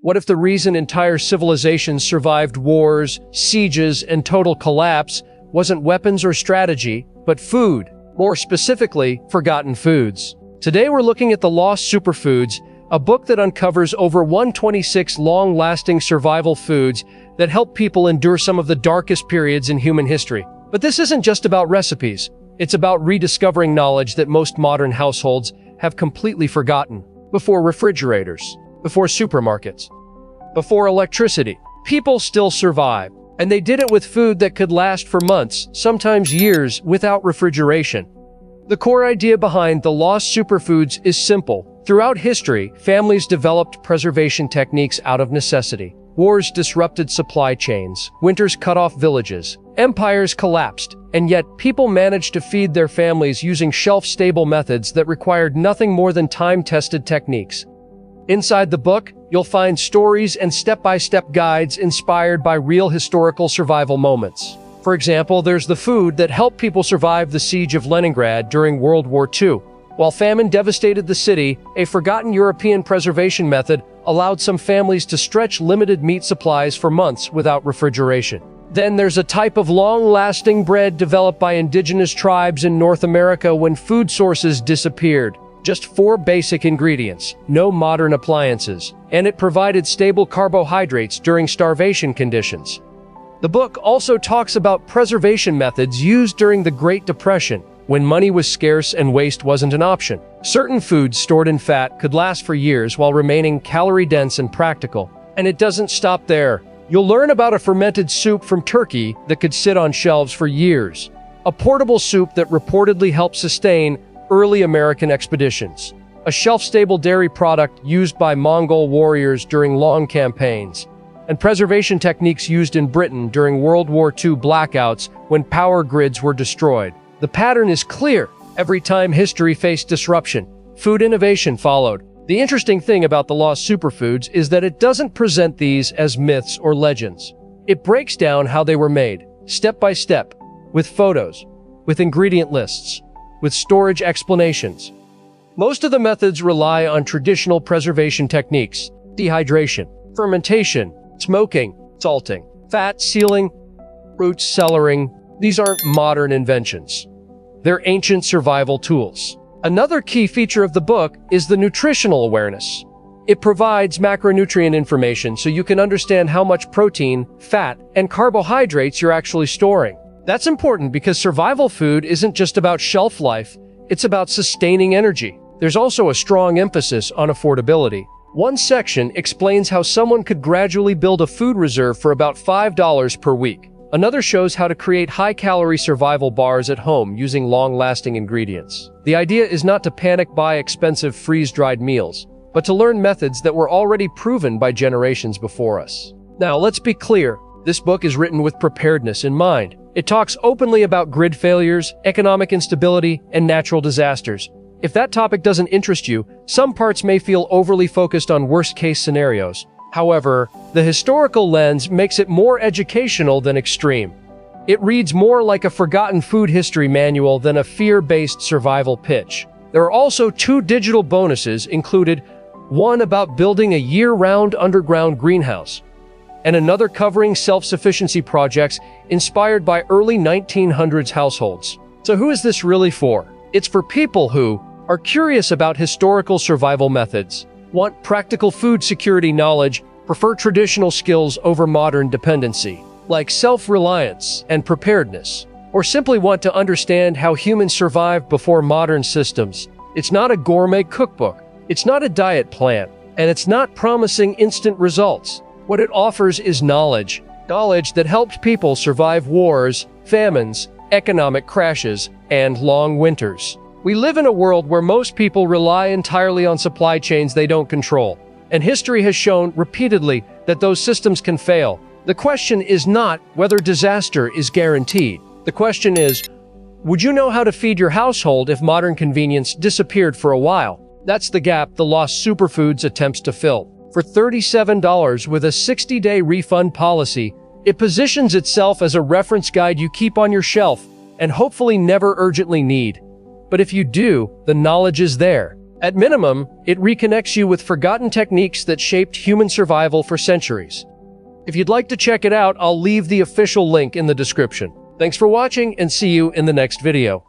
What if the reason entire civilizations survived wars, sieges, and total collapse wasn't weapons or strategy, but food? More specifically, forgotten foods. Today we're looking at the Lost Superfoods, a book that uncovers over 126 long-lasting survival foods that help people endure some of the darkest periods in human history. But this isn't just about recipes. It's about rediscovering knowledge that most modern households have completely forgotten. Before refrigerators, before supermarkets, before electricity, people still survived. And they did it with food that could last for months, sometimes years, without refrigeration. The core idea behind the Lost Superfoods is simple. Throughout history, families developed preservation techniques out of necessity. Wars disrupted supply chains, winters cut off villages, empires collapsed, and yet people managed to feed their families using shelf-stable methods that required nothing more than time-tested techniques. Inside the book, you'll find stories and step-by-step guides inspired by real historical survival moments. For example, there's the food that helped people survive the siege of Leningrad during World War II. While famine devastated the city, a forgotten European preservation method allowed some families to stretch limited meat supplies for months without refrigeration. Then there's a type of long-lasting bread developed by indigenous tribes in North America when food sources disappeared. Just 4 basic ingredients, no modern appliances, and it provided stable carbohydrates during starvation conditions. The book also talks about preservation methods used during the Great Depression, when money was scarce and waste wasn't an option. Certain foods stored in fat could last for years while remaining calorie-dense and practical. And it doesn't stop there. You'll learn about a fermented soup from Turkey that could sit on shelves for years. A portable soup that reportedly helped sustain early American expeditions. A shelf-stable dairy product used by Mongol warriors during long campaigns. And preservation techniques used in Britain during World War II blackouts when power grids were destroyed. The pattern is clear. Every time history faced disruption, food innovation followed. The interesting thing about the Lost Superfoods is that it doesn't present these as myths or legends. It breaks down how they were made, step by step, with photos, with ingredient lists, with storage explanations. Most of the methods rely on traditional preservation techniques: dehydration, fermentation, smoking, salting, fat sealing, root cellaring. These aren't modern inventions. They're ancient survival tools. Another key feature of the book is the nutritional awareness. It provides macronutrient information so you can understand how much protein, fat, and carbohydrates you're actually storing. That's important because survival food isn't just about shelf life, it's about sustaining energy. There's also a strong emphasis on affordability. One section explains how someone could gradually build a food reserve for about $5 per week. Another shows how to create high-calorie survival bars at home using long-lasting ingredients. The idea is not to panic buy expensive freeze-dried meals, but to learn methods that were already proven by generations before us. Now, let's be clear. This book is written with preparedness in mind. It talks openly about grid failures, economic instability, and natural disasters. If that topic doesn't interest you, some parts may feel overly focused on worst-case scenarios. However, the historical lens makes it more educational than extreme. It reads more like a forgotten food history manual than a fear-based survival pitch. There are also 2 digital bonuses included, one about building a year-round underground greenhouse, and another covering self-sufficiency projects inspired by early 1900s households. So who is this really for? It's for people who are curious about historical survival methods, want practical food security knowledge, prefer traditional skills over modern dependency, like self-reliance and preparedness, or simply want to understand how humans survived before modern systems. It's not a gourmet cookbook, it's not a diet plan, and it's not promising instant results. What it offers is knowledge that helped people survive wars, famines, economic crashes, and long winters. We live in a world where most people rely entirely on supply chains they don't control, and history has shown repeatedly that those systems can fail. The question is not whether disaster is guaranteed. The question is, would you know how to feed your household if modern convenience disappeared for a while? That's the gap the Lost Superfoods attempts to fill. For $37 with a 60-day refund policy, it positions itself as a reference guide you keep on your shelf and hopefully never urgently need. But if you do, the knowledge is there. At minimum, it reconnects you with forgotten techniques that shaped human survival for centuries. If you'd like to check it out, I'll leave the official link in the description. Thanks for watching and see you in the next video.